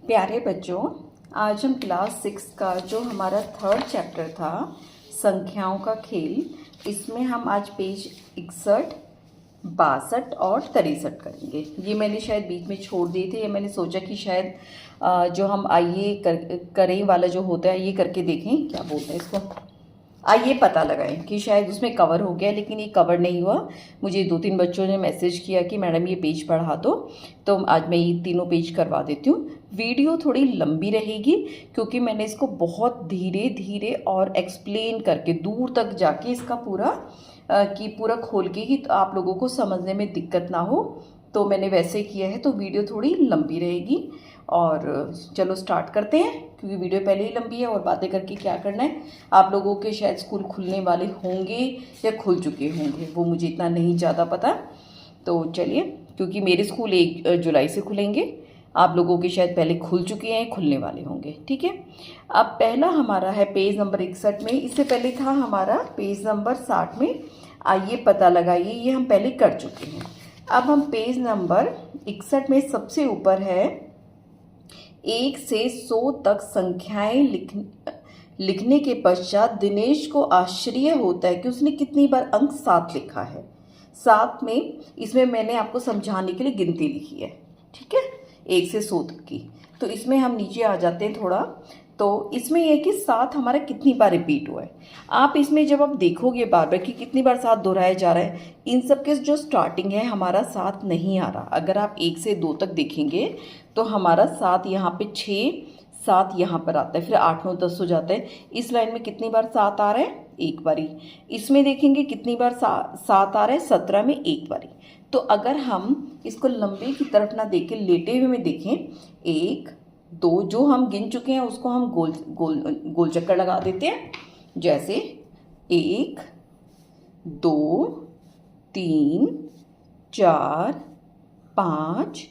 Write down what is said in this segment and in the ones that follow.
प्यारे बच्चों, आज हम क्लास 6 का जो हमारा थर्ड चैप्टर था संख्याओं का खेल, इसमें हम आज पेज 61, 62 और 63 करेंगे। ये मैंने शायद बीच में छोड़ दिए थे, या मैंने सोचा कि शायद जो हम आइए करें वाला जो होता है ये करके देखें, क्या बोलते हैं इसको, आइए पता लगाएं कि शायद उसमें कवर हो गया, लेकिन ये कवर नहीं हुआ। मुझे 2-3 बच्चों ने मैसेज किया कि मैडम ये पेज पढ़ा दो, तो आज मैं ये तीनों पेज करवा देती हूँ। वीडियो थोड़ी लंबी रहेगी क्योंकि मैंने इसको बहुत धीरे धीरे और एक्सप्लेन करके दूर तक जाके इसका पूरा खोल के ही, तो आप लोगों को समझने में दिक्कत ना हो, तो मैंने वैसे किया है। तो वीडियो थोड़ी लंबी रहेगी और चलो स्टार्ट करते हैं, क्योंकि वीडियो पहले ही लंबी है और बातें करके क्या करना है। आप लोगों के शायद स्कूल खुलने वाले होंगे या खुल चुके होंगे, वो मुझे इतना नहीं ज़्यादा पता। तो चलिए, क्योंकि मेरे स्कूल 1 जुलाई से खुलेंगे, आप लोगों के शायद पहले खुल चुके हैं, खुलने वाले होंगे। ठीक है, अब पहला हमारा है पेज नंबर 61 में। इससे पहले था हमारा पेज नंबर 60 में। आइए पता लगाइए, ये हम पहले कर चुके हैं। अब हम पेज नंबर 61 में सबसे ऊपर है 1 से 100 तक संख्याएं लिखने के पश्चात दिनेश को आश्चर्य होता है कि उसने कितनी बार अंक 7 लिखा है। 7 में इसमें मैंने आपको समझाने के लिए गिनती लिखी है, ठीक है, 1 से 100 तक की। तो इसमें हम नीचे आ जाते हैं थोड़ा। तो इसमें यह कि 7 हमारा कितनी बार रिपीट हुआ है। आप इसमें जब आप देखोगे बार बार कि कितनी बार 7 दोहराया जा रहा है, इन सब के जो स्टार्टिंग है हमारा 7 नहीं आ रहा। अगर आप 1 से 2 तक देखेंगे तो हमारा 7 यहाँ पे 6, 7 यहाँ पर आता है, फिर 8, 9, 10 हो जाता है। इस लाइन में कितनी बार 7 आ रहा है, एक बारी। इसमें देखेंगे कितनी बार 7 आ रहा है, 17 में एक बारी। तो अगर हम इसको लंबे की तरफ ना देखें, लेटे हुए में देखें, 1, 2 जो हम गिन चुके हैं उसको हम गोल चक्कर लगा देते हैं। जैसे 1, 2, 3, 4, 5,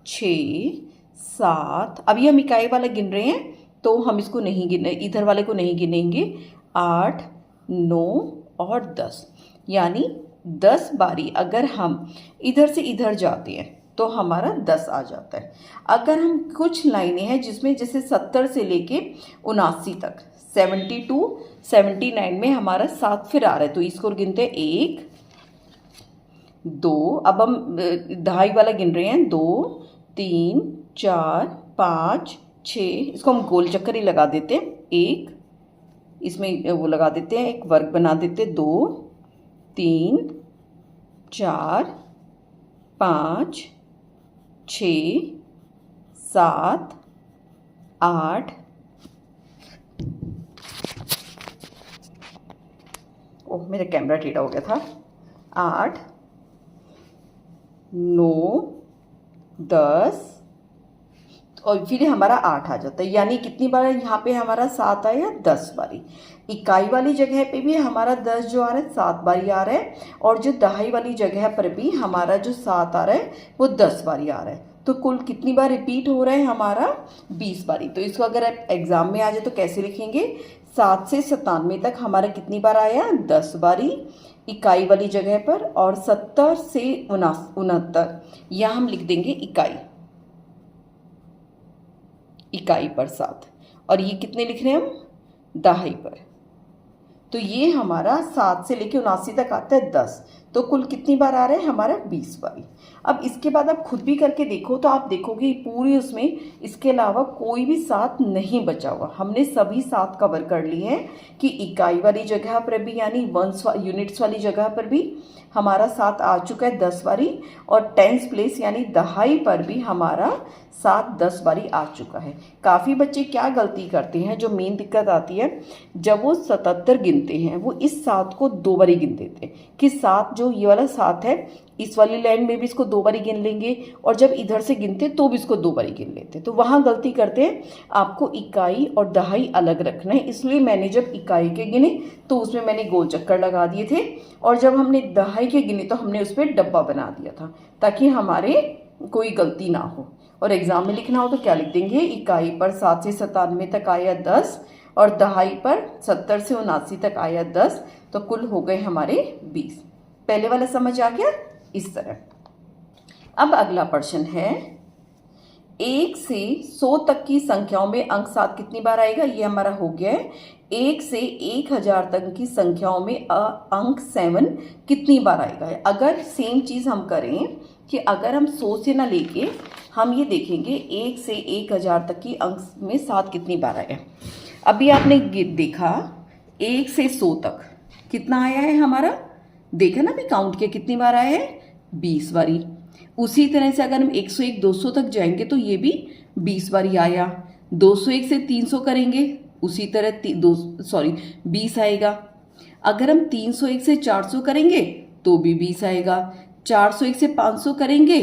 6, 7। अभी हम इकाई वाला गिन रहे हैं तो हम इसको नहीं गिने, इधर वाले को नहीं गिनेंगे। 8, 9 और 10, यानी 10 बारी अगर हम इधर से इधर जाते हैं तो हमारा 10 आ जाता है। अगर हम कुछ लाइनें हैं जिसमें जैसे 70 से लेके 79 तक, 72, 79 में हमारा 7 फिर आ रहा है, तो इसको गिनते हैं 1, 2। अब हम दहाई वाला गिन रहे हैं, 2, 3, 4, 5, 6। इसको हम गोल चक्कर ही लगा देते हैं। 1 इसमें वो लगा देते हैं, एक वर्ग बना देते हैं। 2, 3, 4, 5, 6, 7, 8। ओह, मेरा कैमरा टेढ़ा हो गया था। 8, 9, 10 और फिर हमारा 8 आ जाता है। यानी कितनी बार यहाँ पे हमारा 7 आया, 10 बारी। इकाई वाली जगह पे भी हमारा 10 जो आ रहा है 7 बारी आ रहा है, और जो दहाई वाली जगह पर भी हमारा जो 7 आ रहा है वो 10 बारी आ रहा है। तो कुल कितनी बार रिपीट हो रहा है हमारा, 20 बारी। तो इसको अगर आप एग्जाम में आ जाए तो कैसे लिखेंगे, 7 से 97 तक हमारा कितनी बार आया, 10 बारी इकाई वाली जगह पर, और 70 से 69 यहाँ हम लिख देंगे इकाई पर 7। और ये कितने लिख रहे हैं हम, दहाई पर। तो ये हमारा 7 से लेके 79 तक आता है 10। तो कुल कितनी बार आ रहा है हमारा, 20 बारी। अब इसके बाद आप खुद भी करके देखो तो आप देखोगे पूरी उसमें इसके अलावा कोई भी 7 नहीं बचा हुआ। हमने सभी 7 कवर कर लिए हैं कि इकाई वाली जगह पर भी, यानी यूनिट्स वाली जगह पर भी हमारा 7 आ चुका है 10 बारी, और टेंस प्लेस यानी दहाई पर भी हमारा 7 10 बारी आ चुका है। काफ़ी बच्चे क्या गलती करते हैं, जो मेन दिक्कत आती है, जब वो 77 गिनते हैं वो इस 7 को 2 बारी गिन देते हैं कि 7 जो ये वाला 7 है, इस वाली लाइन में भी इसको 2 बारी गिन लेंगे, और जब इधर से गिनते तो भी इसको 2 बारी गिन लेते। तो वहाँ गलती करते हैं। आपको इकाई और दहाई अलग रखना है। इसलिए मैंने जब इकाई के गिने तो उसमें मैंने गोल चक्कर लगा दिए थे, और जब हमने दहाई के गिने तो हमने उस पर डब्बा बना दिया था, ताकि हमारे कोई गलती ना हो। और एग्जाम में लिखना हो तो क्या लिख देंगे, इकाई पर 7 से 97 तक आया 10, और दहाई पर 70 से 79 तक आया 10। तो कुल हो गए हमारे 20। पहले वाला समझ आ गया, इस तरह। अब अगला प्रश्न है 1 से 100 तक की संख्याओं में अंक 7 कितनी बार आएगा, ये हमारा हो गया है। 1 से 1000 तक की संख्याओं में अंक 7 कितनी बार आएगा। अगर सेम चीज हम करें कि अगर हम 100 से ना लेके हम ये देखेंगे 1 से 1000 तक की अंक में 7 कितनी बार आया। अभी आपने देखा 1 से 100 तक कितना आया है हमारा, देखा ना भी काउंट किया कितनी बार आया है, 20 बारी। उसी तरह से अगर हम 101 200 तक जाएंगे तो ये भी 20 बारी आया। 201 से 300 करेंगे उसी तरह 20 आएगा। अगर हम 301 से 400 करेंगे तो भी 20 आएगा। 401 से 500 करेंगे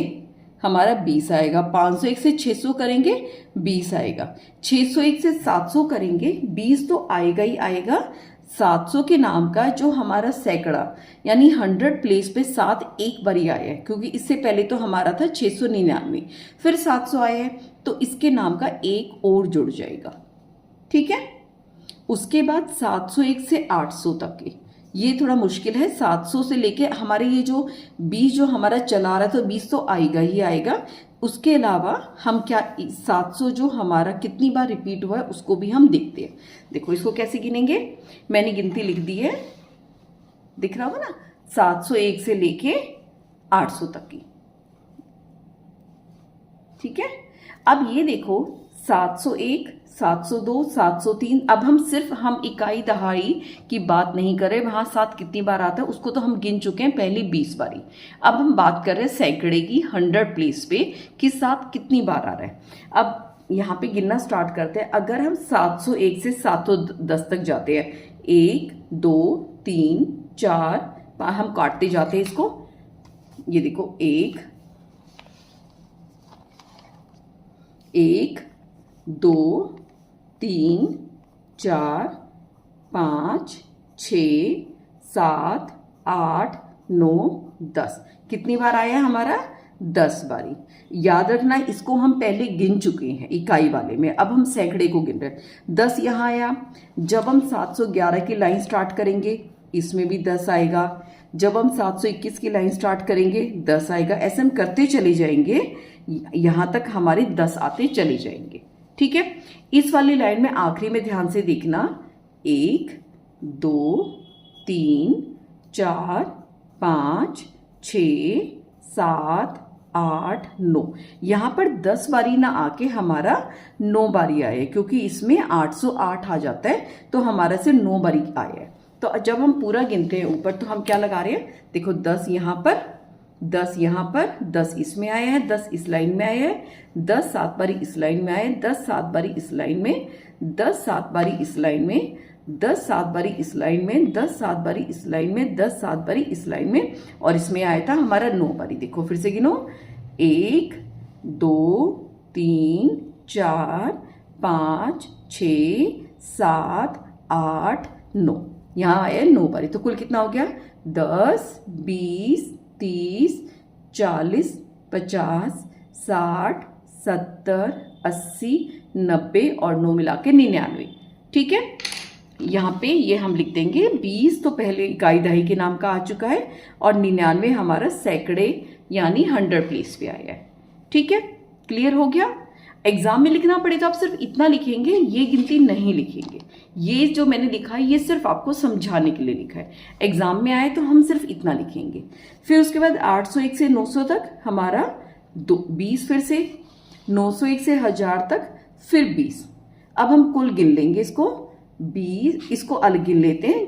हमारा 20 आएगा। 501 से 600 करेंगे 20 आएगा। 601 से 700 करेंगे 20 तो आएगा ही आएगा। 700 के नाम का जो हमारा सैकड़ा यानी 100 प्लेस पे 7 एक बारी आया है, क्योंकि इससे पहले तो हमारा था 699, फिर 700 आया है तो इसके नाम का एक और जुड़ जाएगा। ठीक है, उसके बाद 701 से 800 तक के, ये थोड़ा मुश्किल है। 700 से लेके हमारे ये जो 20 जो हमारा चला रहा है तो 20 तो आएगा ही आएगा। उसके अलावा हम क्या 700 जो हमारा कितनी बार रिपीट हुआ है उसको भी हम देखते हैं। देखो इसको कैसे गिनेंगे, मैंने गिनती लिख दी है, दिख रहा होगा ना, 701 से लेके 800 तक की। ठीक है, अब ये देखो 701 702 703, अब हम इकाई दहाई की बात नहीं कर रहे, वहां 7 कितनी बार आता है उसको तो हम गिन चुके हैं पहली 20 बारी। अब हम बात कर रहे हैं सैकड़े की 100 प्लेस पे कि 7 कितनी बार आ रहा है। अब यहाँ पे गिनना स्टार्ट करते हैं। अगर हम 701 से 710 तक जाते हैं, 1 2 3 4 हम काटते जाते हैं इसको, ये देखो 1 2 3 4 5 6 7 8 9 10, कितनी बार आया हमारा, 10 बारी। याद रखना इसको हम पहले गिन चुके हैं इकाई वाले में, अब हम सैकड़े को गिन रहे हैं। 10 यहाँ आया। जब हम 711 की लाइन स्टार्ट करेंगे इसमें भी 10 आएगा। जब हम 721 की लाइन स्टार्ट करेंगे 10 आएगा। ऐसे हम करते चले जाएंगे, यहां तक हमारे 10 आते चले जाएंगे। ठीक है, इस वाली लाइन में आखिरी में ध्यान से देखना, 1 2 3 4 5 6 7 8 9, यहां पर 10 बारी ना आके हमारा 9 बारी आया है, क्योंकि इसमें 808 आ जाता है तो हमारा से 9 बारी आया है। तो जब हम पूरा गिनते हैं ऊपर तो हम क्या लगा रहे हैं, देखो 10 यहां पर, 10 यहां पर, 10 इसमें आया है, 10 इस लाइन में आया है, 10 7 बारी इस लाइन में आया है, 10 7 बारी इस लाइन में, 10 7 बारी इस लाइन में, 10 7 बारी इस लाइन में, 10 7 बारी इस लाइन में, 10 7 बारी इस लाइन में, और इसमें आया था हमारा 9 बारी। देखो फिर से गिनो, 1 2 3 4 5 6 7 8 9, यहाँ आया 9 बारी। तो कुल कितना हो गया, 10 20 30 40 50 60 70 80 90 और 9 मिला के 99। ठीक है, यहाँ पे ये हम लिख देंगे। 20 तो पहले इकाई दहाई के नाम का आ चुका है और 99 हमारा सैकड़े यानी 100 प्लेस पे आया है। ठीक है, क्लियर हो गया। एग्जाम में लिखना पड़े तो आप सिर्फ इतना लिखेंगे, ये गिनती नहीं लिखेंगे। ये जो मैंने लिखा है ये सिर्फ आपको समझाने के लिए लिखा है। एग्जाम में आए तो हम सिर्फ इतना लिखेंगे। फिर उसके बाद 801 से 900 तक हमारा 20, फिर से 901 से 1000 तक फिर 20। अब हम कुल गिन लेंगे इसको, 20 इसको अलग गिन लेते हैं,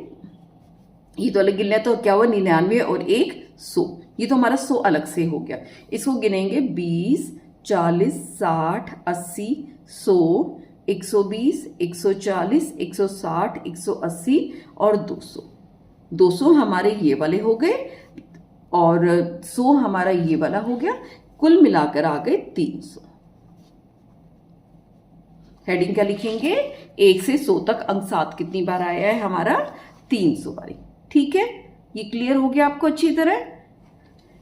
ये तो अलग गिन लिया तो क्या हुआ 99 और 1 100, ये तो हमारा 100 अलग से हो गया। इसको गिनेंगे 20 40 60 80 100 120 140 160 180 और 200। 200 हमारे ये वाले हो गए और 100 हमारा ये वाला हो गया, कुल मिलाकर आ गए 300। हेडिंग क्या लिखेंगे, 1 से 100 तक अंक 7 कितनी बार आया है हमारा, 300 बारी। ठीक है, ये क्लियर हो गया आपको अच्छी तरह।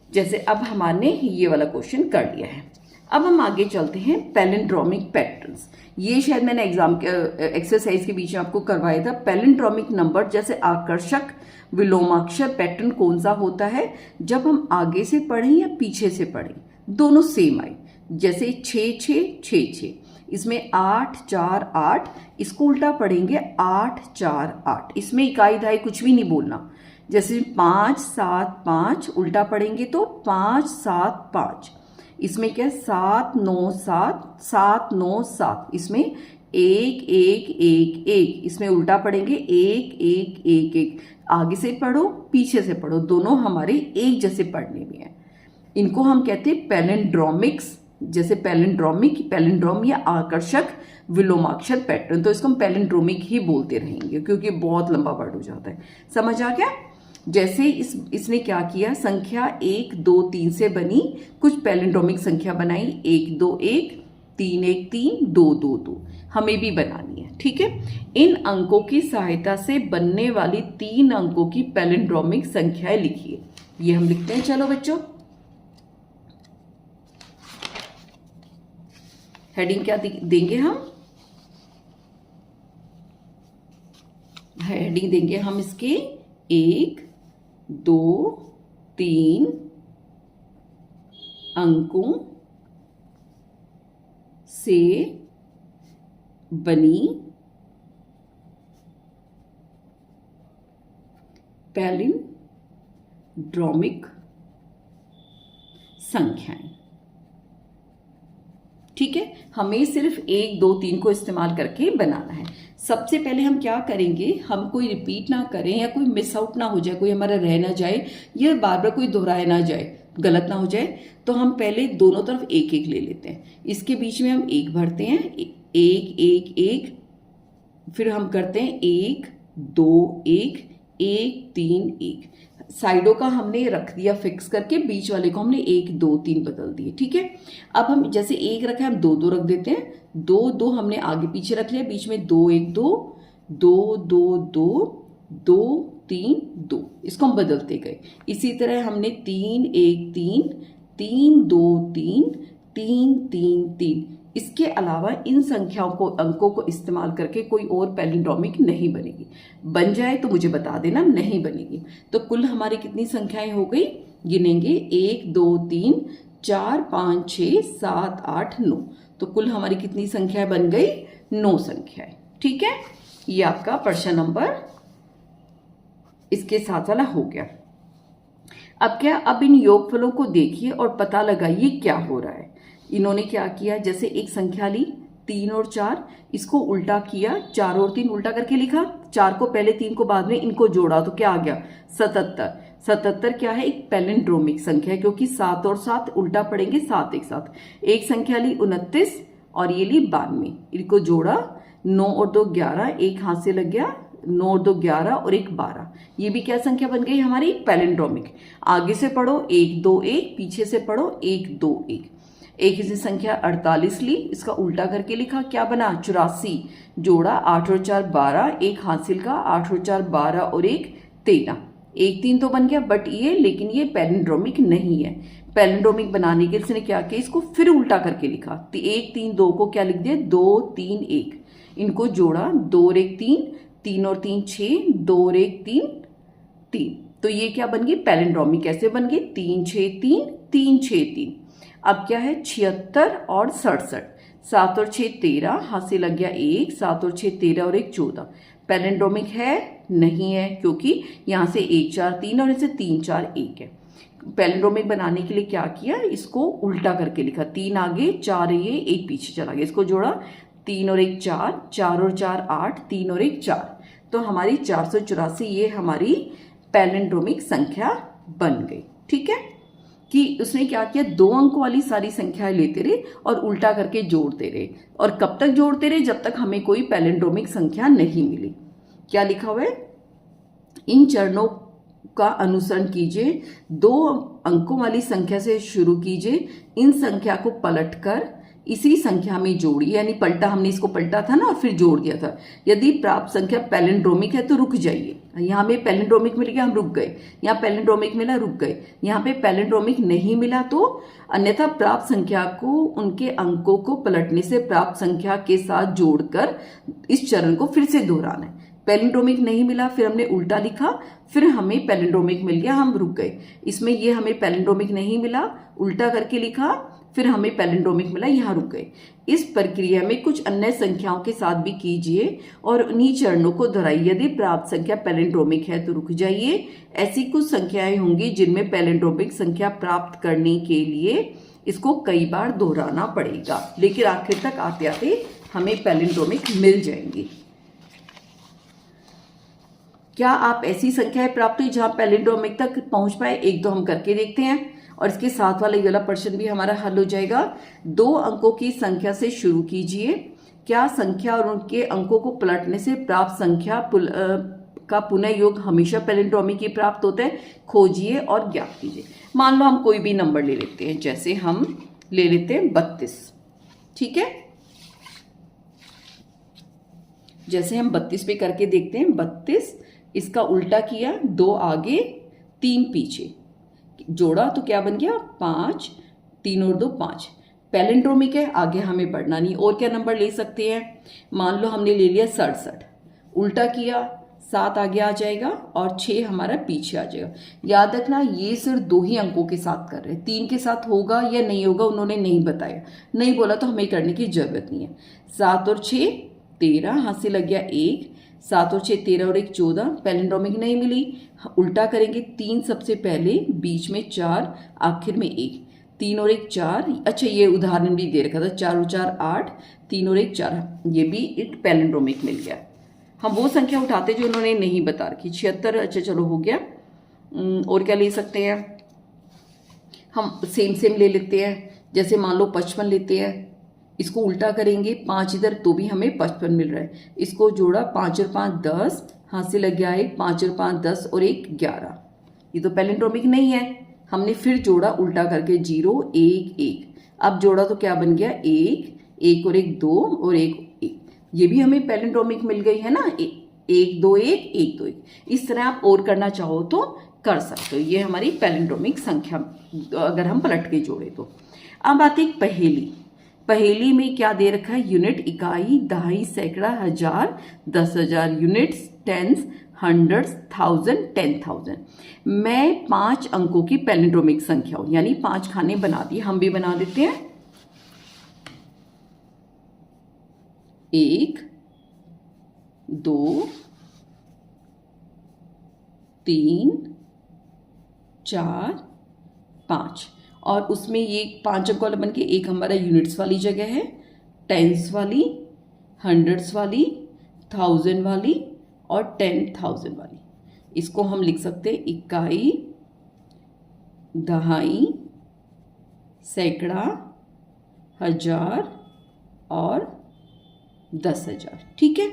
जैसे अब हमने ये वाला क्वेश्चन कर लिया है, अब हम आगे चलते हैं पैलिंड्रोमिक पैटर्न्स। ये शायद मैंने एग्जाम के एक्सरसाइज के बीच में आपको करवाया था। पैलिंड्रोमिक नंबर जैसे आकर्षक विलोमाक्षर पैटर्न कौन सा होता है, जब हम आगे से पढ़ें या पीछे से पढ़ें दोनों सेम आए। जैसे 6 6 6 6, इसमें 8 4 8, इसको उल्टा पढ़ेंगे 8 4 8, इसमें इकाई दहाई कुछ भी नहीं बोलना। जैसे 5 7 5, उल्टा पढ़ेंगे तो 5 7 5, इसमें क्या 7 9 7 7 9 7, इसमें 1 1 1 1, इसमें उल्टा पढ़ेंगे 1 1 1 1। आगे से पढ़ो पीछे से पढ़ो, दोनों हमारे एक जैसे पढ़ने में है। इनको हम कहते हैं पैलिंड्रोमिक्स। जैसे पैलिंड्रोम या आकर्षक विलोमाक्षर पैटर्न, तो इसको हम पैलिंड्रोमिक ही बोलते रहेंगे क्योंकि बहुत लंबा वर्ड हो जाता है। समझ आ गया? जैसे इसने क्या किया, संख्या 1 2 3 से बनी, कुछ पैलिंड्रोमिक संख्या बनाई, 1 2 1 3 1 3 2 2 2, हमें भी बनानी है। ठीक है, इन अंकों की सहायता से बनने वाली 3 अंकों की पैलिंड्रोमिक संख्याएं लिखिए। ये हम लिखते हैं। चलो बच्चों, हेडिंग क्या देंगे हम? हेडिंग देंगे हम इसके 1 2 3 अंकों से बनी पैलिंड्रोमिक संख्याएं। ठीक है, हमें सिर्फ 1 2 3 को इस्तेमाल करके बनाना है। सबसे पहले हम क्या करेंगे, हम कोई रिपीट ना करें या कोई मिस आउट ना हो जाए, कोई हमारा रह ना जाए या बार बार कोई दोहराया ना जाए, गलत ना हो जाए, तो हम पहले दोनों तरफ 1 1 ले लेते हैं। इसके बीच में हम 1 भरते हैं, 1 1 1, फिर हम करते हैं 1 2 1 1 3 1। साइडों का हमने रख दिया फिक्स करके, बीच वाले को हमने 1 2 3 बदल दिए। ठीक है, अब हम जैसे 1 रखा है, हम 2 2 रख देते हैं, 2 2 हमने आगे पीछे रख लिया, बीच में 2 1 2 2 2 2 2 3 2, इसको हम बदलते गए। इसी तरह हमने 3 1 3 3 2 3 3 3 3। इसके अलावा इन संख्याओं को, अंकों को इस्तेमाल करके कोई और पैलिंड्रोमिक नहीं बनेगी। बन जाए तो मुझे बता देना, नहीं बनेगी। तो कुल हमारी कितनी संख्याएं हो गई, गिनेंगे 1 2 3 4 5 6 7 8 9, तो कुल हमारी कितनी संख्याएं बन गई, 9 संख्याएं। ठीक है, ये आपका प्रश्न नंबर इसके साथ वाला हो गया। अब क्या, अब इन योगफलों को देखिए और पता लगाइए क्या हो रहा है। इन्होंने क्या किया, जैसे एक संख्या ली 3 और 4, इसको उल्टा किया, 4 और 3 उल्टा करके लिखा, 4 को पहले 3 को बाद में, इनको जोड़ा तो क्या आ गया 77। 77 क्या है, एक पैलिंड्रोमिक संख्या है क्योंकि 7 और 7 उल्टा पड़ेंगे 7 एक साथ। एक संख्या ली 29 और ये ली 92, इनको जोड़ा, 9 और 2 11, एक हाथ से लग गया, 9 और 2 11 और 1 12, ये भी क्या संख्या बन गई हमारी, पैलिंड्रोमिक। आगे से पढ़ो 1 2 1, पीछे से पढ़ो 1 2 1। एक इसी संख्या 48 ली, इसका उल्टा करके लिखा, क्या बना 84, जोड़ा 8 और 4 12, एक हासिल का, 8 और 4 12 और 1 13, 1 3 तो बन गया, बट ये, लेकिन ये पैलिंड्रोमिक नहीं है। पैलिंड्रोमिक बनाने के लिए इसने क्या किया, इसको फिर उल्टा करके लिखा, 1 3 2 को क्या लिख दिया 2 3 1, इनको जोड़ा, 2 और 1 3, 3 और 3 6, 2 और 1 3 3, तो ये क्या बन गई पैलिंड्रोमिक। कैसे बन गई, 3 6 3 3 6 3। अब क्या है 76 और 67, 7 और 6 13, हाथ से लग गया 1, 7 और 6 13 और 1 14। पैलिंड्रोमिक है, नहीं है, क्योंकि यहाँ से 1 4 3 और इसे 3 4 1 है। पैलिंड्रोमिक बनाने के लिए क्या किया, इसको उल्टा करके लिखा, 3 आगे 4 ये 1 पीछे चला गया, इसको जोड़ा, 3 और 1 4, 4 और 4 8, 3 और 1 4, तो हमारी 484 ये हमारी पैलिंड्रोमिक संख्या बन गई। ठीक है, कि उसने क्या किया, 2 अंकों वाली सारी संख्याएं लेते रहे और उल्टा करके जोड़ते रहे, और कब तक जोड़ते रहे, जब तक हमें कोई पैलिंड्रोमिक संख्या नहीं मिली। क्या लिखा हुआ है, इन चरणों का अनुसरण कीजिए, 2 अंकों वाली संख्या से शुरू कीजिए, इन संख्या को पलटकर इसी संख्या में जोड़िए, यानी पलटा, हमने इसको पलटा था ना और फिर जोड़ दिया था। यदि प्राप्त संख्या पैलिंड्रोमिक है तो रुक जाइए, यहाँ पे पैलिंड्रोमिक मिल गया हम रुक गए, यहाँ पैलिंड्रोमिक मिला रुक गए, यहाँ पे पैलिंड्रोमिक नहीं मिला तो अन्यथा प्राप्त संख्या को उनके अंकों को पलटने से प्राप्त संख्या के साथ जोड़कर इस चरण को फिर से दोहराना है। पैलिंड्रोमिक नहीं मिला, फिर हमने उल्टा लिखा, फिर हमें पैलिंड्रोमिक मिल गया, हम रुक गए। इसमें ये हमें पैलिंड्रोमिक नहीं मिला, उल्टा करके लिखा, फिर हमें पैलिंड्रोमिक मिला, यहाँ रुक गए। इस प्रक्रिया में कुछ अन्य संख्याओं के साथ भी कीजिए और उन्हीं चरणों को दोहराइए। यदि प्राप्त संख्या पैलिंड्रोमिक है तो रुक जाइए। ऐसी कुछ संख्याएं होंगी जिनमें पैलिंड्रोमिक संख्या प्राप्त करने के लिए इसको कई बार दोहराना पड़ेगा, लेकिन आखिर तक आते आते हमें पैलिंड्रोमिक मिल जाएंगी। क्या आप ऐसी संख्याएं प्राप्त हुई जहां पैलिंड्रोमिक तक पहुंच पाए? एक दो हम करके देखते हैं और इसके साथ वाला ये वाला प्रश्न भी हमारा हल हो जाएगा। 2 अंकों की संख्या से शुरू कीजिए। क्या संख्या और उनके अंकों को पलटने से प्राप्त संख्या का पुनः योग हमेशा पैलिंड्रोमिक ही प्राप्त होता है? खोजिए और ज्ञात कीजिए। मान लो हम कोई भी नंबर ले लेते हैं, जैसे हम ले लेते हैं 32, ठीक है। जैसे हम 32 पे करके देखते हैं, 32 इसका उल्टा किया, 2 आगे 3 पीछे, जोड़ा तो क्या बन गया 5, 3 और 2 5। पैलिंड्रोमिक है, आगे हमें बढ़ना नहीं। और क्या नंबर ले सकते हैं? मान लो हमने ले लिया 67, उल्टा किया 7 आगे आ जाएगा और 6 हमारा पीछे आ जाएगा। याद रखना ये सिर्फ 2 ही अंकों के साथ कर रहे हैं, 3 के साथ होगा या नहीं होगा उन्होंने नहीं बताया, नहीं बोला तो हमें करने की जरूरत नहीं है। 7 और 6 13, हाथ से लग गया 1, 7 और 6 13 और 1 14, पैलिंड्रोमिक नहीं मिली। उल्टा करेंगे, 3 सबसे पहले, बीच में 4, आखिर में 1, 3 और 1 4। अच्छा ये उदाहरण भी दे रखा था, 4 और 4 8, 3 और 1 4, ये भी एक पैलिंड्रोमिक मिल गया। हम वो संख्या उठाते जो उन्होंने नहीं बता रखी। 76, अच्छा चलो हो गया। और क्या ले सकते हैं? हम सेम ले लेते हैं, जैसे मान लो 55 लेते हैं, इसको उल्टा करेंगे 5 इधर तो भी हमें 55 मिल रहा है। इसको जोड़ा 5 और 5 10, हाथ से लग गया 1, 5 और 5 10 और 1 11। ये तो पैलिंड्रोमिक नहीं है। हमने फिर जोड़ा उल्टा करके 0 1 1, अब जोड़ा तो क्या बन गया 1 1 और 1 2 और 1 1। ये भी हमें पैलिंड्रोमिक मिल गई है ना, 1 2 1 1 2 1। इस तरह आप और करना चाहो तो कर सकते हो। ये हमारी पैलिंड्रोमिक संख्या अगर हम पलट के जोड़े तो। अब आती है पहेली। पहेली में क्या दे रखा है? यूनिट, इकाई, दहाई, सैकड़ा, हजार, 10,000, यूनिट्स, टेंस, हंड्रेड्स, 1000, 10,000। मैं 5 अंकों की पैलिंड्रोमिक संख्या हूं, यानी 5 खाने बना दिए, हम भी बना देते हैं। 1 2 3 4 5, और उसमें ये 5 अंक वाला बन के एक हमारा यूनिट्स वाली जगह है, टेंस वाली, हंड्रेड्स वाली, 1000 वाली और 10,000 वाली। इसको हम लिख सकते हैं इकाई, दहाई, सैकड़ा, हजार और 10,000। ठीक है,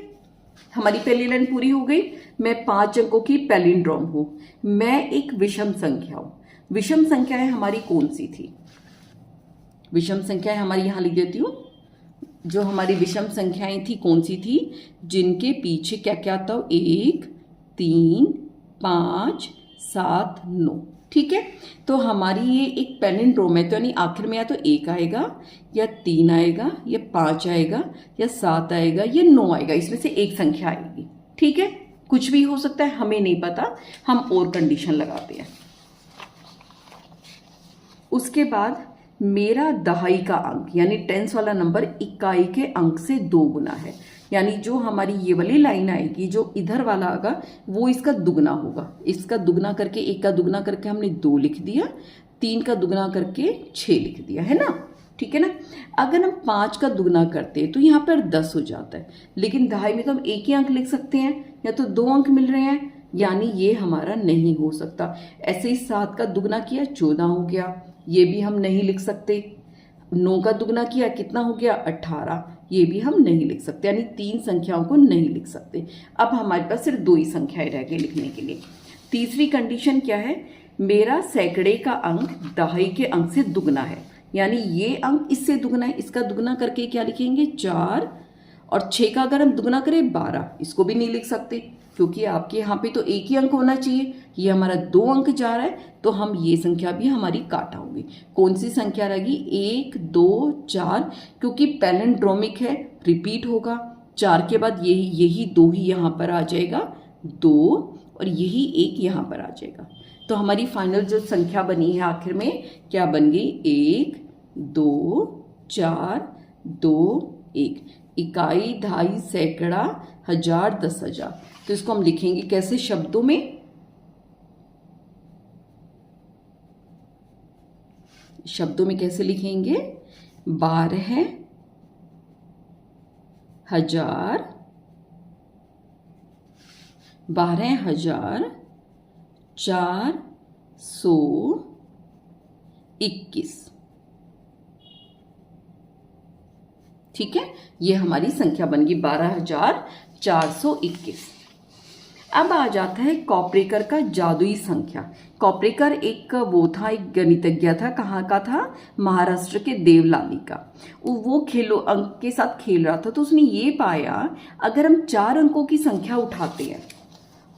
हमारी पहली लाइन पूरी हो गई। मैं 5 अंकों की पैलिंड्रोम हूं, मैं एक विषम संख्या हूं। विषम संख्याएं हमारी कौन सी थी? विषम संख्याएं हमारी यहां लिख देती हूं। जो हमारी विषम संख्याएं थी कौन सी थी? जिनके पीछे क्या क्या आता हो, 1 3 5 7 9। ठीक है, तो हमारी ये एक पैलिंड्रोम है, तो यानी आखिर में या तो 1 आएगा या 3 आएगा या 5 आएगा या 7 आएगा या 9 आएगा, इसमें से एक संख्या आएगी। ठीक है, कुछ भी हो सकता है, हमें नहीं पता, हम और कंडीशन लगाते हैं। उसके बाद मेरा दहाई का अंक यानी टेंस वाला नंबर इकाई के अंक से 2 गुना है, यानी जो हमारी ये वाली लाइन आएगी, जो इधर वाला आएगा वो इसका दुगना होगा। इसका दुगना करके, 1 का दुगना करके हमने 2 लिख दिया, 3 का दुगना करके 6 लिख दिया, है ना। ठीक है ना। अगर हम 5 का दुगना करते हैं तो यहाँ पर 10 हो जाता है, लेकिन दहाई में तो हम 1 ही अंक लिख सकते हैं, या तो 2 अंक मिल रहे हैं, यानी ये हमारा नहीं हो सकता। ऐसे ही 7 का दुगना किया 14 हो गया, ये भी हम नहीं लिख सकते। 9 का दुगना किया कितना हो गया 18, ये भी हम नहीं लिख सकते, यानी 3 संख्याओं को नहीं लिख सकते। अब हमारे पास सिर्फ 2 ही संख्याएं रह गई लिखने के लिए। तीसरी कंडीशन क्या है? मेरा सैकड़े का अंक दहाई के अंक से दुगना है, यानी ये अंक इससे दुगना है, इसका दुगना करके क्या लिखेंगे 4, और 6 का अगर हम दुगना करें 12, इसको भी नहीं लिख सकते क्योंकि आपके यहाँ पे तो 1 ही अंक होना चाहिए, ये हमारा 2 अंक जा रहा है, तो हम ये संख्या भी हमारी काटा होगी। कौन सी संख्या रहेगी? 1 2 4, क्योंकि पैलिंड्रोमिक है, रिपीट होगा। 4 के बाद यही 2 ही यहाँ पर आ जाएगा 2, और यही 1 यहाँ पर आ जाएगा। तो हमारी फाइनल जो संख्या बनी है आखिर में क्या बन गई? 1 2 4 2 1। इकाई, दहाई, सैकड़ा, हजार, 10,000। तो इसको हम लिखेंगे कैसे शब्दों में? शब्दों में कैसे लिखेंगे? 12,000 12,421। ठीक है, ये हमारी संख्या बन गई 12,421। अब आ जाता है कॉपरेकर का जादुई संख्या। कॉपरेकर एक वो था, एक गणितज्ञ था। कहाँ का था? महाराष्ट्र के देवलाली का। वो खेलो अंक के साथ खेल रहा था, तो उसने ये पाया अगर हम 4 अंकों की संख्या उठाते हैं,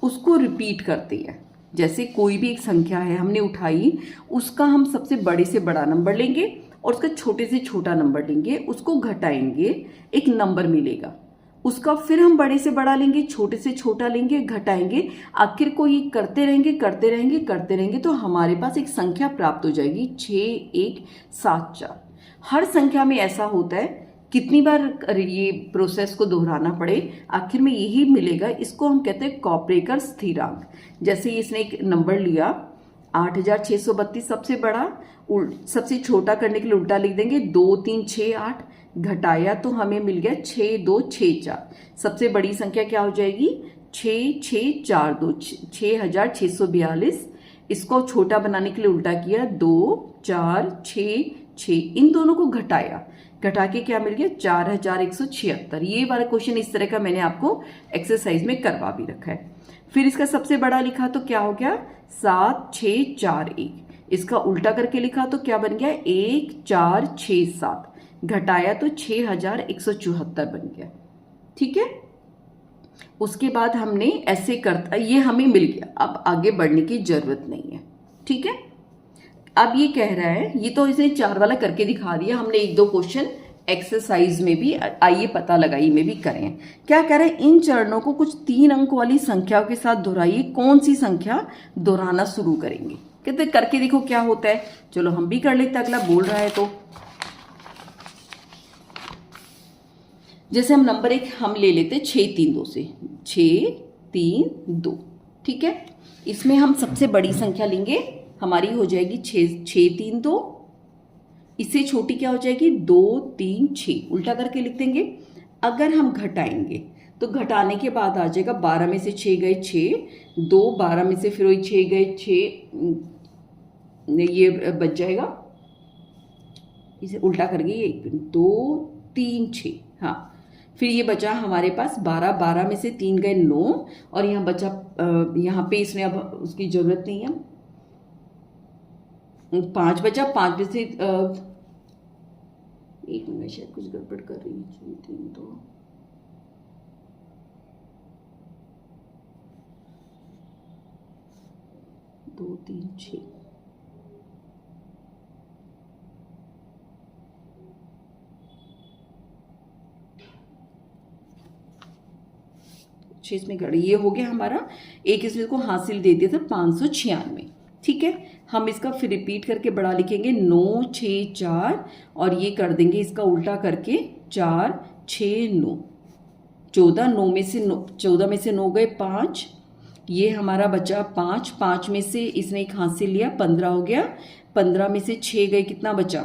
उसको रिपीट करते हैं, जैसे कोई भी एक संख्या है हमने उठाई, उसका हम सबसे बड़े से बड़ा नंबर लेंगे और उसका छोटे से छोटा नंबर लेंगे, उसको घटाएंगे, एक नंबर मिलेगा। उसका फिर हम बड़े से बड़ा लेंगे, छोटे से छोटा लेंगे, घटाएंगे, आखिर को ये करते रहेंगे करते रहेंगे करते रहेंगे, तो हमारे पास एक संख्या प्राप्त हो जाएगी 6174। हर संख्या में ऐसा होता है, कितनी बार ये प्रोसेस को दोहराना पड़े, आखिर में यही मिलेगा। इसको हम कहते हैं कॉपरेकर स्थिरांक। जैसे इसने एक नंबर लिया 8632, सबसे बड़ा, सबसे छोटा करने के लिए उल्टा लिख देंगे 2 3 6 8, घटाया तो हमें मिल गया 6264। सबसे बड़ी संख्या क्या हो जाएगी? 6642, 6642। इसको छोटा बनाने के लिए उल्टा किया 2 4 6 6, इन दोनों को घटाया, घटा के क्या मिल गया? 4176। ये वाला क्वेश्चन इस तरह का मैंने आपको एक्सरसाइज में करवा भी रखा है। फिर इसका सबसे बड़ा लिखा तो क्या हो गया? 7641। इसका उल्टा करके लिखा तो क्या बन गया? 1467। घटाया तो 6174 बन गया। ठीक है, उसके बाद हमने ऐसे करता, ये हमें मिल गया, अब आगे बढ़ने की जरूरत नहीं है। ठीक है, अब ये कह रहा है, ये तो इसने 4 वाला करके दिखा दिया, हमने 1-2 क्वेश्चन एक्सरसाइज में भी, आइए पता लगाइए में भी करें। क्या कह रहे हैं? इन चरणों को कुछ 3 अंक वाली संख्याओं के साथ दोहराइए। कौन सी संख्या दोहराना शुरू करेंगे? कहते करके देखो क्या होता है। चलो हम भी कर लेते, अगला बोल रहा है तो। जैसे हम नंबर 1 हम ले लेते 632 से, 632। ठीक है, इसमें हम सबसे बड़ी संख्या लेंगे, हमारी हो जाएगी 632। इससे छोटी क्या हो जाएगी? 2 3 6, उल्टा करके लिख देंगे। अगर हम घटाएंगे तो घटाने के बाद आ जाएगा 12 में से 6 गए 6, 2 12 में से फिर वही 6 गए 6, ये बच जाएगा, इसे उल्टा करके ये 2 3 6। हाँ, फिर ये बचा हमारे पास 12, 12 में से 3 गए 9, और यहाँ बचा, यहाँ पे इसमें अब उसकी जरूरत नहीं है, 5 बचा। 5 में से 1 मिनट, शायद कुछ गड़बड़ कर रही है। 3 2 2 3 6, इसमें गड़ी, ये हो गया हमारा एक, इसमें को हासिल दे दिया था 596। ठीक है, हम इसका फिर रिपीट करके बड़ा लिखेंगे 9 6 4, और ये कर देंगे इसका उल्टा करके 4 6 9, 14। 9 में से 14 में से 9 गए 5, ये हमारा बचा 5, 5 में से इसने एक हासिल लिया 15 हो गया। 15 में से 6 गए, कितना बचा?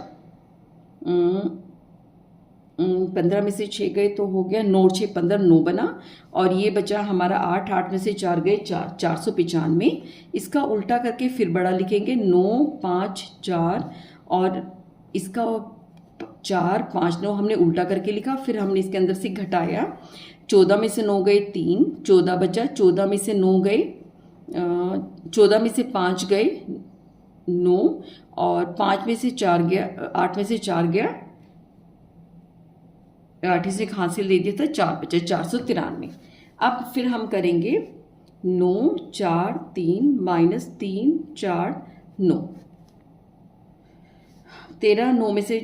15 में से 6 गए तो हो गया 9 6 15, 9 बना। और ये बचा हमारा 8, 8 में से 4 गए 4, 495। इसका उल्टा करके फिर बड़ा लिखेंगे 9 5 4, और इसका 4 5 9 हमने उल्टा करके लिखा, फिर हमने इसके अंदर से घटाया। 14 में से 9 गए 3, 14 बचा। 14 में से 9 गए, 14 में से 5 गए 9, और 5 में से 4 गया, 8 में से 4 गया, 8 से हासिल दे दिया था 4 बचे, 493। अब फिर हम करेंगे 9 4 3 माइनस 3 4 9, 13 9 में से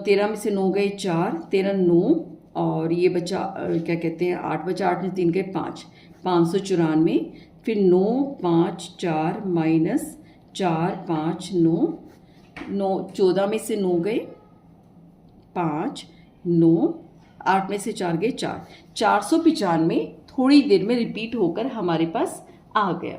13 में से 9 गए 4, 13 9, और ये बचा क्या कहते हैं 8 बचा। 8 में 3 गए 5, 594। फिर 9 5 4 माइनस 4 5 9, 9 14 में से 9 गए 5, 9, 8 में से 4 गए 4, 495 थोड़ी देर में रिपीट होकर हमारे पास आ गया।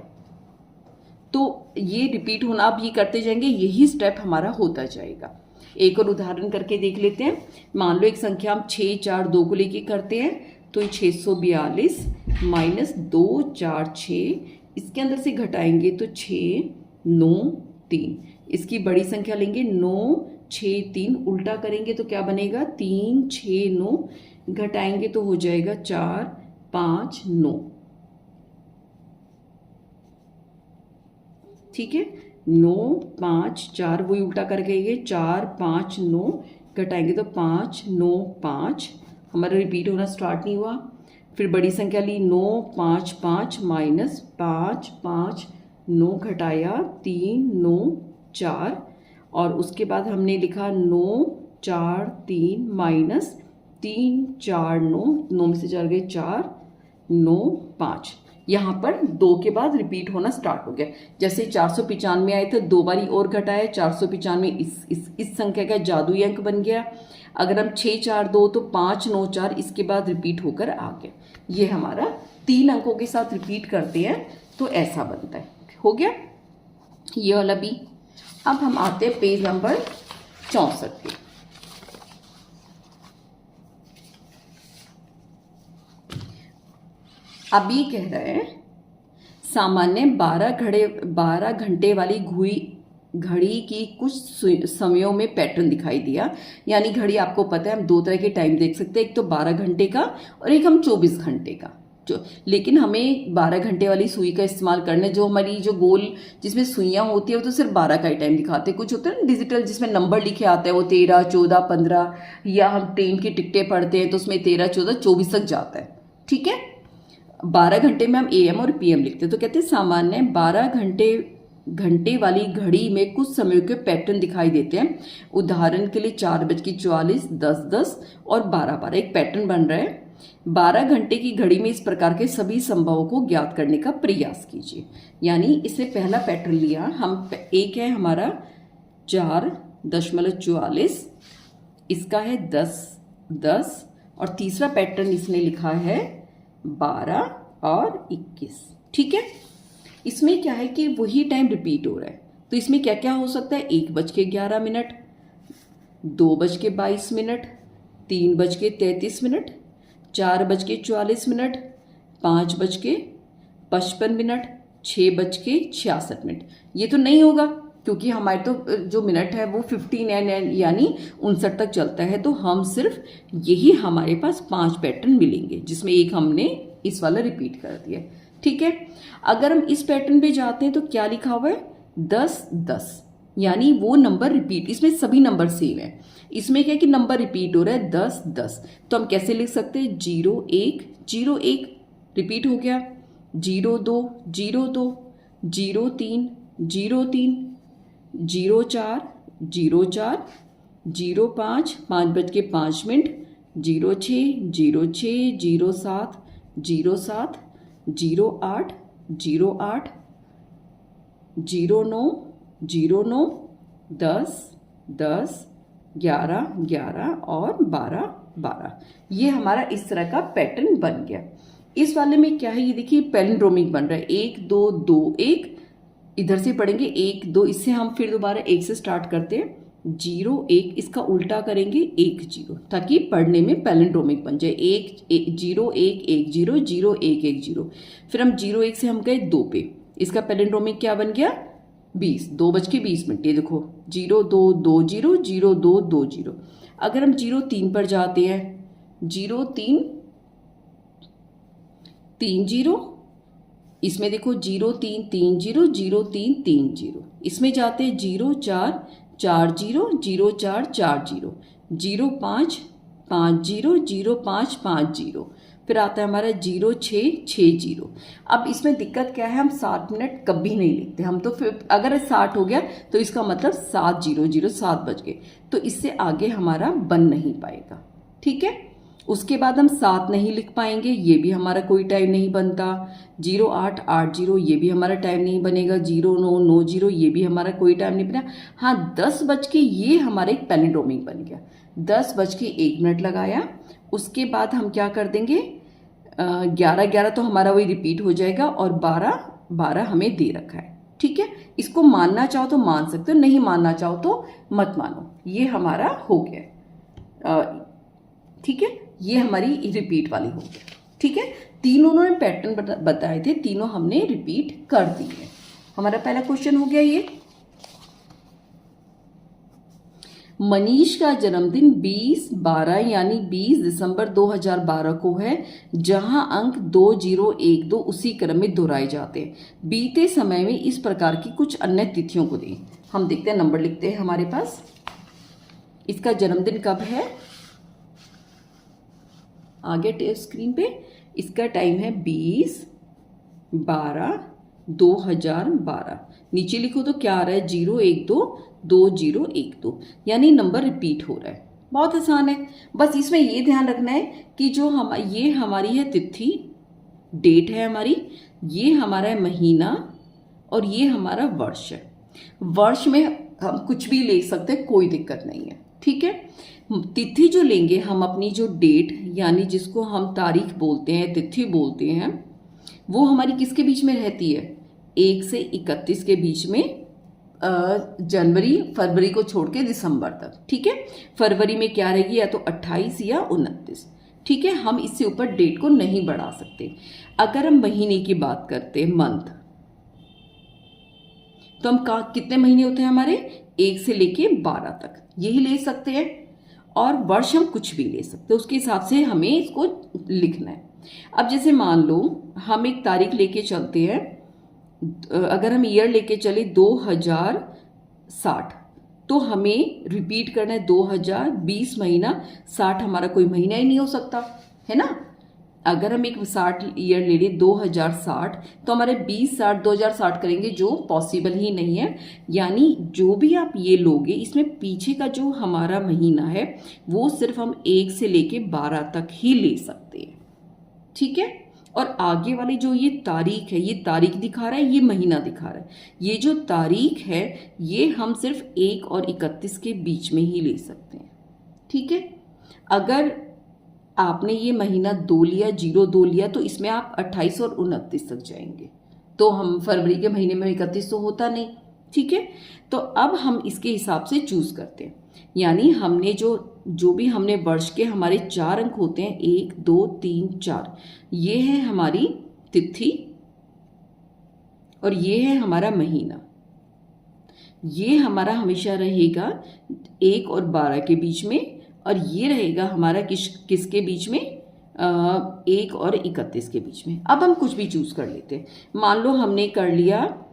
तो ये रिपीट होना आप ये करते जाएंगे, यही स्टेप हमारा होता जाएगा। एक और उदाहरण करके देख लेते हैं। मान लो एक संख्या हम 6, 4, 2 को लेके करते हैं, तो ये 642 माइनस 2, 4, 6, इसके अंदर से घटाएंगे तो 6, 9, 3। इसकी बड़ी संख्या लेंगे 9, 6, 3, उल्टा करेंगे तो क्या बनेगा 3, 6, 9, घटाएंगे तो हो जाएगा 4, 5, 9। ठीक है, 9, 5, 4, वही उल्टा कर गए 4, 5, 9, घटाएंगे तो 5, 9, 5, हमारा रिपीट होना स्टार्ट नहीं हुआ। फिर बड़ी संख्या ली 9, 5, 5 माइनस 5, 5, 9 घटाया 3, 9, 4, और उसके बाद हमने लिखा 9, 4, 3 माइनस 3, 4, 9, 9 में से 4 गए 4, 9, 5। यहाँ पर 2 के बाद रिपीट होना स्टार्ट हो गया। जैसे 495 आए थे, 2 बारी और घटाया, 495 इस संख्या का जादुई अंक बन गया। अगर हम 6, 4, 2 तो 5, 9, 4 इसके बाद रिपीट होकर आ गया। ये हमारा 3 अंकों के साथ रिपीट करते हैं तो ऐसा बनता है। हो गया ये वाला भी। अब हम आते हैं पेज नंबर 64 पे। अब ये कह रहा है सामान्य 12 घंटे वाली घड़ी की कुछ समयों में पैटर्न दिखाई दिया। यानी घड़ी आपको पता है हम 2 तरह के टाइम देख सकते हैं, एक तो 12 घंटे का और एक हम 24 घंटे का। लेकिन हमें 12 घंटे वाली सुई का इस्तेमाल करना है। जो हमारी जो गोल जिसमें सुइयां होती है वो तो सिर्फ 12 का ही टाइम दिखाते हैं। कुछ होता है ना डिजिटल जिसमें नंबर लिखे आते हैं, वो 13, 14, 15, या हम ट्रेन की टिकटें पढ़ते हैं तो उसमें 13, 14, 24 तक जाता है। ठीक है, 12 घंटे में हम AM और PM लिखते हैं। तो कहते हैं सामान्य 12 घंटे वाली घड़ी में कुछ समय के पैटर्न दिखाई देते हैं। उदाहरण के लिए 4:44, 10:10 और 12:12 एक पैटर्न बन रहा है। 12 घंटे की घड़ी में इस प्रकार के सभी संभवों को ज्ञात करने का प्रयास कीजिए। यानी इसने पहला पैटर्न लिया हम, एक है हमारा 4.44, इसका है 10:10, और तीसरा पैटर्न इसने लिखा है 12 और 21। ठीक है, इसमें क्या है कि वही टाइम रिपीट हो रहा है। तो इसमें क्या क्या हो सकता है, 1:11, 2:22, 3:33, 4:44, 5:55, 6:66। ये तो नहीं होगा क्योंकि हमारे तो जो मिनट है वो 15 यानी 59 तक चलता है। तो हम सिर्फ यही हमारे पास 5 पैटर्न मिलेंगे जिसमें एक हमने इस वाला रिपीट कर दिया। ठीक है, अगर हम इस पैटर्न पे जाते हैं तो क्या लिखा हुआ है 10:10, यानी वो नंबर रिपीट, इसमें सभी नंबर सेम है। इसमें क्या है कि नंबर रिपीट हो रहा है 10:10। तो हम कैसे लिख सकते हैं 0:1 रिपीट हो गया, 0:2 0:2, 0:3 0:3, 0:4 0:4, 0:5 5:05, 0:6 0:6, 0:7 0:7, 0:8 0:8, 0:9 0:9, 10:10, 11:11 और 12:12। ये हमारा इस तरह का पैटर्न बन गया। इस वाले में क्या है, ये देखिए पैलिंड्रोमिक बन रहा है, 1 2 2 1, इधर से पढ़ेंगे 1 2, इससे हम फिर दोबारा 1 से स्टार्ट करते हैं, 0 1, इसका उल्टा करेंगे 1 0, ताकि पढ़ने में पैलिंड्रोमिक बन जाए। 1 0 1 1 0 0 1 1 0। फिर हम 0 1 से हम गए 2 पे, इसका पैलिंड्रोमिक क्या बन गया 20, 2:20। ये देखो 0 2 2 0 0 2 2 0। अगर हम 0 3 पर जाते हैं, 0 3 3 0, इसमें देखो 0 3 3 0 0 3 3 0। इसमें जाते हैं 0 4 4 0 0 4 4 0, 0 5 5 0 0 5 5 0। फिर आता है हमारा 0 6 6 0। अब इसमें दिक्कत क्या है, हम 7 मिनट कभी नहीं लिखते हम, तो फिर अगर 60 हो गया तो इसका मतलब 7 0 0 7 बज गए, तो इससे आगे हमारा बन नहीं पाएगा। ठीक है, उसके बाद हम 7 नहीं लिख पाएंगे, ये भी हमारा कोई टाइम नहीं बनता। 0880 ये भी हमारा टाइम नहीं बनेगा। 0990 ये भी हमारा कोई टाइम नहीं बना। हाँ 10 बज के ये हमारा एक पैलिंड्रोमिक बन गया। 10:01 लगाया, उसके बाद हम क्या कर देंगे, 11:11 तो हमारा वही रिपीट हो जाएगा और 12:12 हमें दे रखा है। ठीक है, इसको मानना चाहो तो मान सकते हो, नहीं मानना चाहो तो मत मानो। ये हमारा हो गया। ठीक है, ये हमारी रिपीट वाली हो गई। ठीक है, तीनों उन्होंने पैटर्न बताए थे, तीनों हमने रिपीट कर दिए। हमारा पहला क्वेश्चन हो गया ये। मनीष का जन्मदिन 20/12 यानी 20 दिसंबर 2012 को है, जहां अंक 2012 उसी क्रम में दोहराए जाते हैं। बीते समय में इस प्रकार की कुछ अन्य तिथियों को दें। हम देखते हैं, नंबर लिखते हैं हमारे पास। इसका जन्मदिन कब है, आगे स्क्रीन पे इसका टाइम है 20/12/2012। नीचे लिखो तो क्या आ रहा है, 0122012, यानी नंबर रिपीट हो रहा है। बहुत आसान है, बस इसमें ये ध्यान रखना है कि जो ये हमारी है तिथि, डेट है हमारी, ये हमारा है महीना और ये हमारा वर्ष है। वर्ष में हम कुछ भी ले सकते हैं, कोई दिक्कत नहीं है। ठीक है, तिथि जो लेंगे हम, अपनी जो डेट यानी जिसको हम तारीख बोलते हैं, तिथि बोलते हैं, वो हमारी किसके बीच में रहती है, 1 से 31 के बीच में, जनवरी फरवरी को छोड़ के दिसंबर तक। ठीक है, फरवरी में क्या रहेगी, या तो 28 या 29। ठीक है, हम इससे ऊपर डेट को नहीं बढ़ा सकते। अगर हम महीने की बात करते हैं, मंथ, तो हम कितने महीने होते हैं हमारे, 1 से लेके 12 तक, यही ले सकते हैं। और वर्ष हम कुछ भी ले सकते हैं, उसके हिसाब से हमें इसको लिखना है। अब जैसे मान लो हम एक तारीख लेके चलते हैं, अगर हम ईयर लेके चले 2060, तो हमें रिपीट करना है 2020 महीना 60, हमारा कोई महीना ही नहीं हो सकता है ना। अगर हम एक 60 ईयर ले लें 2060, तो हमारे 2060 करेंगे, जो पॉसिबल ही नहीं है। यानी जो भी आप ये लोगे, इसमें पीछे का जो हमारा महीना है वो सिर्फ हम 1 से लेके 12 तक ही ले सकते हैं। ठीक है, और आगे वाली जो ये तारीख है, ये तारीख दिखा रहा है, ये महीना दिखा रहा है। ये जो तारीख है ये हम सिर्फ 1 और 31 के बीच में ही ले सकते हैं। ठीक है, अगर आपने ये महीना 2 लिया, 02 लिया, तो इसमें आप 28 और 29 तक जाएंगे, तो हम फरवरी के महीने में 31 तो होता नहीं। ठीक है, तो अब हम इसके हिसाब से चूज करते हैं। यानी हमने जो भी हमने वर्ष के हमारे 4 अंक होते हैं, 1 2 3 4, ये है हमारी तिथि और ये है हमारा महीना। ये हमारा हमेशा रहेगा 1 और 12 के बीच में, और ये रहेगा हमारा किसके बीच में, 1 और 31 के बीच में। अब हम कुछ भी चूज कर लेते हैं। मान लो हमने कर लिया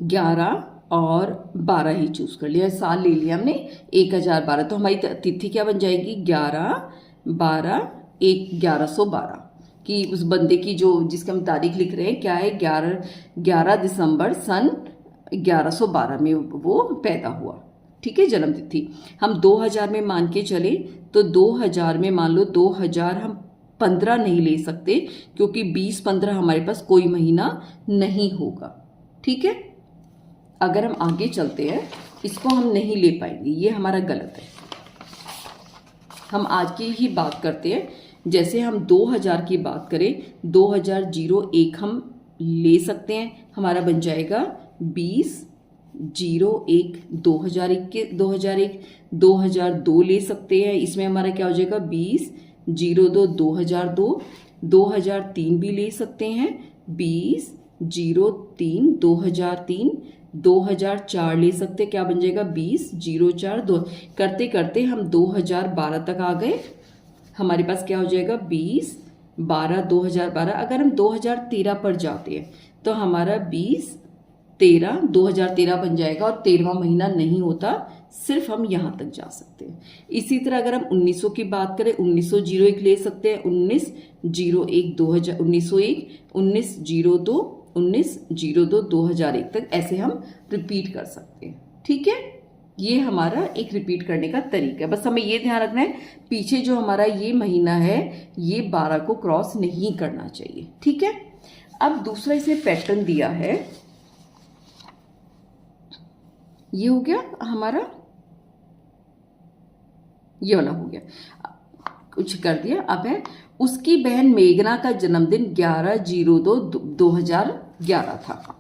11 और 12 ही चूज कर लिया, साल ले लिया हमने 1012, तो हमारी तिथि क्या बन जाएगी, 11/12/1112, कि उस बंदे की जो जिसके हम तारीख लिख रहे हैं क्या है, 11 दिसंबर सन 1112 में वो पैदा हुआ। ठीक है, जन्म तिथि। हम 2000 में मान के चले, तो 2000 में मान लो 2000 हम 15 नहीं ले सकते, क्योंकि 20-15 हमारे पास कोई महीना नहीं होगा। ठीक है, अगर हम आगे चलते हैं, इसको हम नहीं ले पाएंगे, ये हमारा गलत है। हम आज की ही बात करते हैं। जैसे हम 2000 की बात करें, 2001 हम ले सकते हैं, हमारा बन जाएगा 20/01 2001। 2002 ले सकते हैं, इसमें हमारा क्या हो जाएगा, 20/02 2002। 2003 भी ले सकते हैं, 20/03 2003। 2004 ले सकते हैं, क्या बन जाएगा, 20/04 करते करते हम 2012 तक आ गए। हमारे पास क्या हो जाएगा, 20/12 अगर हम 2013 पर जाते हैं तो हमारा 2013 बन जाएगा, और 13वां महीना नहीं होता, सिर्फ हम यहाँ तक जा सकते हैं। इसी तरह अगर हम 1900 की बात करें, 1901 ले सकते हैं, 1901 1901 1902 2001 तक, ऐसे हम रिपीट कर सकते हैं। ठीक है, ये हमारा एक रिपीट करने का तरीका है। बस हमें ये ध्यान रखना है पीछे जो हमारा ये महीना है ये 12 को क्रॉस नहीं करना चाहिए, ठीक है। अब दूसरा इसमें पैटर्न दिया है, ये हो गया हमारा, ये वाला हो गया, कुछ कर दिया। अब है उसकी बहन मेघना का जन्मदिन 11/02/2011 था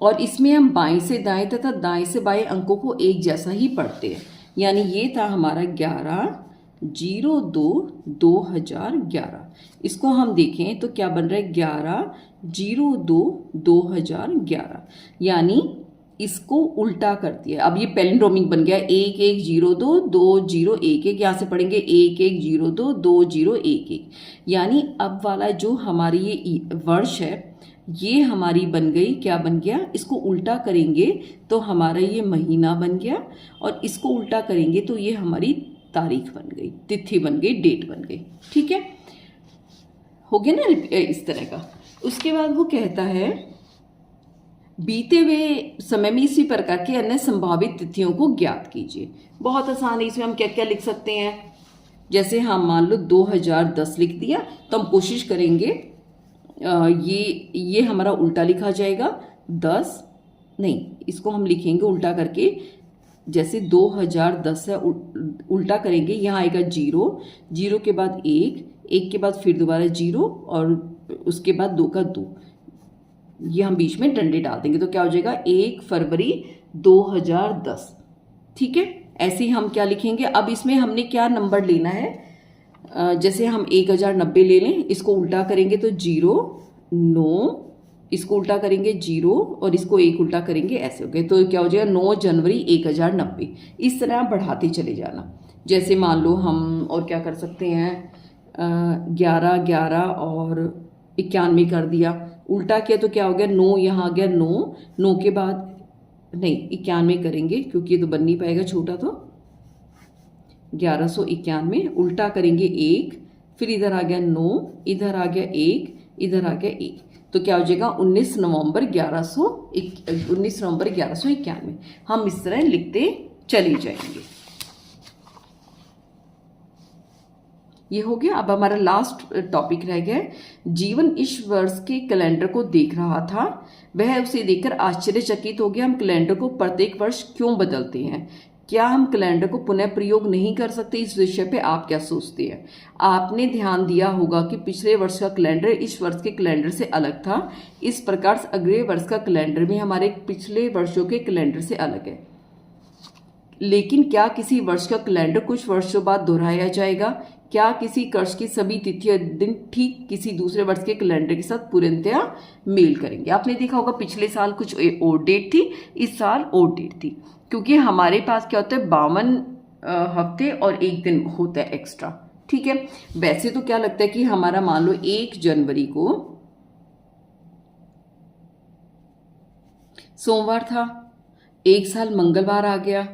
और इसमें हम बाएं से दाएं तथा दाएं से बाएं अंकों को एक जैसा ही पढ़ते हैं, यानी ये था हमारा 11/02/2011। इसको हम देखें तो क्या बन रहा है 11/02/2011, यानी इसको उल्टा कर दिया। अब ये पैलिंड्रोमिक बन गया 11022011, यहाँ से पढ़ेंगे 11022011, यानी अब वाला जो हमारी ये वर्ष है ये हमारी बन गई, क्या बन गया, इसको उल्टा करेंगे तो हमारा ये महीना बन गया और इसको उल्टा करेंगे तो ये हमारी तारीख बन गई, तिथि बन गई, डेट बन गई, ठीक है, हो गया ना इस तरह का। उसके बाद वो कहता है बीते हुए समय में इसी प्रकार के अन्य संभावित तिथियों को ज्ञात कीजिए। बहुत आसान है, इसमें हम क्या क्या लिख सकते हैं, जैसे हम मान लो 2010 लिख दिया तो हम कोशिश करेंगे ये हमारा उल्टा लिखा जाएगा 10 नहीं, इसको हम लिखेंगे उल्टा करके, जैसे 2010 है उल्टा करेंगे, यहाँ आएगा 0 के बाद 1 के बाद फिर दोबारा 0 और उसके बाद 2 का 2, ये हम बीच में डंडे डाल देंगे तो क्या हो जाएगा 1 फरवरी 2010, ठीक है। ऐसे ही हम क्या लिखेंगे, अब इसमें हमने क्या नंबर लेना है, जैसे हम 1090 ले लें, इसको उल्टा करेंगे तो 0 9, इसको उल्टा करेंगे 0 और इसको 1 उल्टा करेंगे, ऐसे हो गए तो क्या हो जाएगा 9 जनवरी 1090। इस तरह बढ़ाते चले जाना। जैसे मान लो हम और क्या कर सकते हैं, 11 और 91 कर दिया, उल्टा किया तो क्या हो गया 9, यहाँ आ गया 9 के बाद नहीं 91 करेंगे क्योंकि ये तो बन नहीं पाएगा छोटा, तो 1191 उल्टा करेंगे 1, फिर इधर आ गया 9, इधर आ गया 1, इधर आ गया 1, तो क्या हो जाएगा 19 नवंबर 1191। हम इस तरह लिखते चले जाएंगे। ये हो गया। अब हमारा लास्ट टॉपिक रह गया, जीवन इस वर्ष के कैलेंडर को देख रहा था, वह उसे देखकर आश्चर्यचकित हो गया। हम कैलेंडर को प्रत्येक वर्ष क्यों बदलते हैं, क्या हम कैलेंडर को पुनः प्रयोग नहीं कर सकते, इस विषय पे आप क्या सोचते हैं। आपने ध्यान दिया होगा कि पिछले वर्ष का कैलेंडर इस वर्ष के कैलेंडर से अलग था, इस प्रकार से अगले वर्ष का कैलेंडर भी हमारे पिछले वर्षों के कैलेंडर से अलग है। लेकिन क्या किसी वर्ष का कैलेंडर कुछ वर्षों बाद दोहराया जाएगा, क्या किसी वर्ष की सभी तिथि और दिन ठीक किसी दूसरे वर्ष के कैलेंडर के साथ पूर्णतया मेल करेंगे। आपने देखा होगा पिछले साल कुछ और डेट थी, इस साल और डेट थी, क्योंकि हमारे पास क्या होता है 52 हफ्ते और 1 दिन होता है एक्स्ट्रा, ठीक है। वैसे तो क्या लगता है कि हमारा मान लो 1 जनवरी को सोमवार था, एक साल मंगलवार आ गया,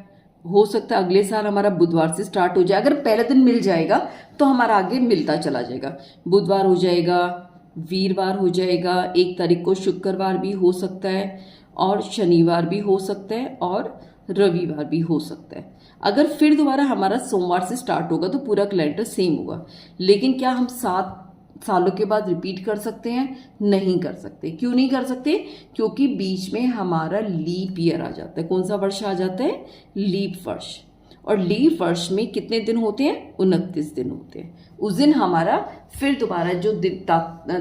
हो सकता है अगले साल हमारा बुधवार से स्टार्ट हो जाए। अगर पहला दिन मिल जाएगा तो हमारा आगे मिलता चला जाएगा, बुधवार हो जाएगा, वीरवार हो जाएगा, 1 तारीख को शुक्रवार भी हो सकता है और शनिवार भी हो सकता है और रविवार भी हो सकता है। अगर फिर दोबारा हमारा सोमवार से स्टार्ट होगा तो पूरा कैलेंडर सेम होगा। लेकिन क्या हम 7 सालों के बाद रिपीट कर सकते हैं, नहीं कर सकते। क्यों नहीं कर सकते, क्योंकि बीच में हमारा लीप ईयर आ जाता है। कौन सा वर्ष आ जाता है, लीप वर्ष। और लीप वर्ष में कितने दिन होते हैं, 29 दिन होते हैं। उस दिन हमारा फिर दोबारा जो दिन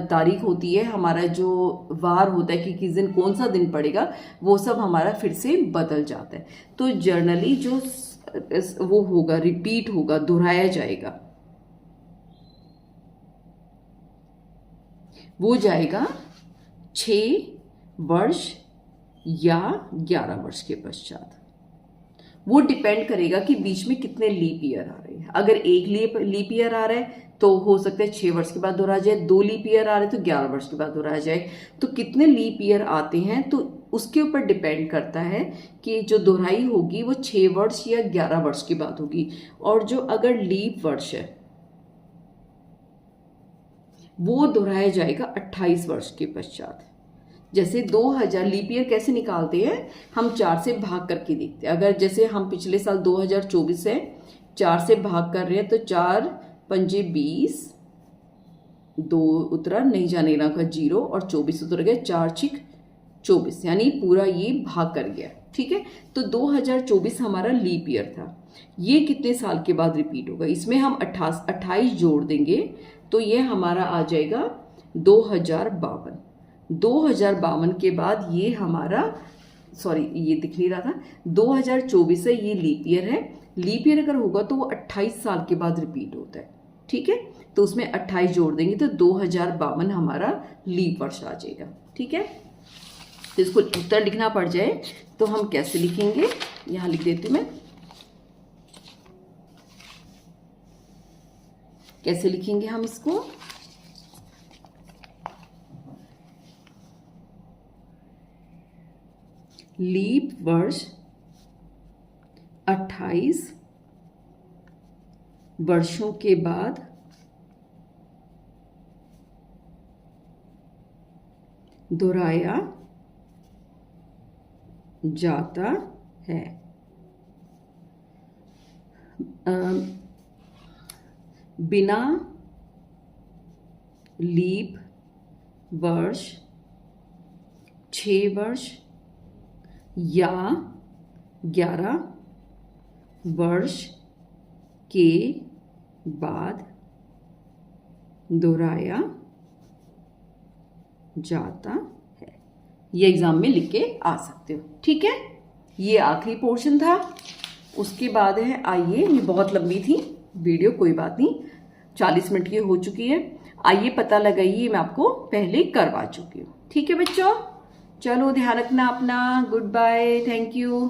तारीख होती है, हमारा जो वार होता है कि किस दिन कौन सा दिन पड़ेगा, वो सब हमारा फिर से बदल जाता है। तो जर्नली जो वो होगा, रिपीट होगा, दोहराया जाएगा, वो जाएगा 6 वर्ष या 11 वर्ष के पश्चात। वो डिपेंड करेगा कि बीच में कितने लीप ईयर आ रहे हैं। अगर 1 लीप ईयर आ रहा है तो हो सकता है 6 वर्ष के बाद दोहरा जाए, 2 लीप ईयर आ रहे हैं तो 11 वर्ष के बाद दोहराया जाए। तो कितने लीप ईयर आते हैं तो उसके ऊपर डिपेंड करता है कि जो दोहराई होगी वो 6 वर्ष या 11 वर्ष के बाद होगी। और जो अगर लीप वर्ष है वो दोहराया जाएगा 28 वर्ष के पश्चात। जैसे 2000 लीप ईयर कैसे निकालते हैं, हम 4 से भाग करके देखते हैं। अगर जैसे हम पिछले साल 2024 है, 4 से भाग कर रहे हैं तो 4 पंजे 20, 2 उतरा नहीं जाने का 0 और 24 उतर गया, 4 6 24, यानी पूरा ये भाग कर गया। ठीक है, तो 2024 हमारा लीप ईयर था। ये कितने साल के बाद रिपीट होगा, इसमें हम 28 जोड़ देंगे तो ये हमारा आ जाएगा 2052। 2052 के बाद ये हमारा, सॉरी ये दिख नहीं रहा था, 2024 है, ये लीप ईयर है। लीप ईयर अगर होगा तो वो 28 साल के बाद रिपीट होता है। ठीक है, तो उसमें 28 जोड़ देंगे तो 2052 हमारा लीप वर्ष आ जाएगा। ठीक है, तो इसको उत्तर लिखना पड़ जाए तो हम कैसे लिखेंगे, यहां लिख देती हूं मैं। कैसे लिखेंगे हम इसको, लीप वर्ष 28 वर्षों के बाद दोहराया जाता है। बिना लीप वर्ष 6 वर्ष या 11 वर्ष के बाद दोहराया जाता है। ये एग्जाम में लिख के आ सकते हो। ठीक है, ये आखिरी पोर्शन था। उसके बाद है, आइए, ये बहुत लंबी थी वीडियो, कोई बात नहीं, 40 मिनट की हो चुकी है। आइए पता लगाइए, मैं आपको पहले करवा चुकी हूँ। ठीक है बच्चों, चलो ध्यान रखना अपना। Goodbye, thank you.